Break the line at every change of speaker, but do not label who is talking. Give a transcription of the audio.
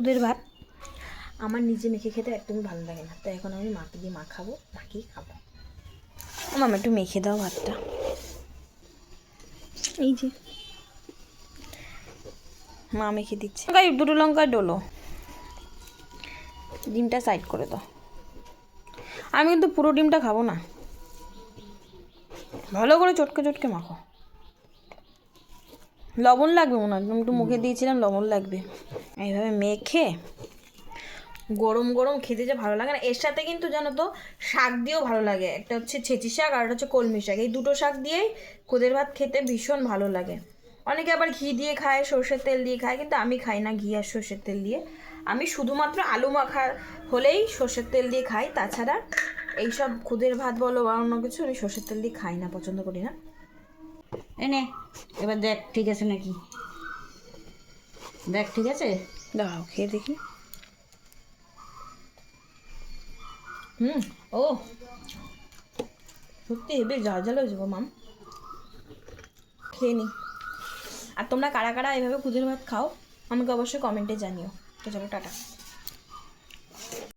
খুদের ভাত আমার নিজে মেখে খেতে একদমই ভালো লাগে না, তাই এখন আমি মাকে দিয়ে মাখাবো, মাকেই খাবো। মামা একটু মেখে দাও ভাতটা। এই যে মা মেখে দিচ্ছে। দুটো লঙ্কা ডোলো, ডিমটা সাইড করে দাও। আমি কিন্তু পুরো ডিমটা খাবো না, ভালো করে চটকে চটকে মাখো। লবণ লাগবে মনে হয়, একটু মুখে দিয়েছিলাম, লবণ লাগবে। এইভাবে মেখে গরম গরম খেতে যে ভালো লাগে না। এর সাথে কিন্তু জানো তো শাক দিয়েও ভালো লাগে, একটা হচ্ছে ছেঁচি শাক আর একটা হচ্ছে কলমি শাক, এই দুটো শাক দিয়েই খুদের ভাত খেতে ভীষণ ভালো লাগে। অনেকে আবার ঘি দিয়ে খায়, সর্ষের তেল দিয়ে খায়, কিন্তু আমি খাই না ঘি আর সর্ষের তেল দিয়ে। আমি শুধুমাত্র আলু মাখা হলেই সর্ষের তেল দিয়ে খাই, তাছাড়া এইসব খুদের ভাত বলো বা অন্য কিছু আমি সর্ষের তেল দিয়ে খাই না, পছন্দ করি না।
এনে এবার দেখ ঠিক আছে নাকি, দেখ ঠিক আছে।
দাঁড়াও খেয়ে দেখি। ও সত্যি হেবে ঝাল ঝাল হয়ে যাবো মাম, খেয়ে নি। আর তোমরা কারা কারা এইভাবে খুদের ভাত খাও আমাকে অবশ্যই কমেন্টে জানিও। তো চলো টাটা।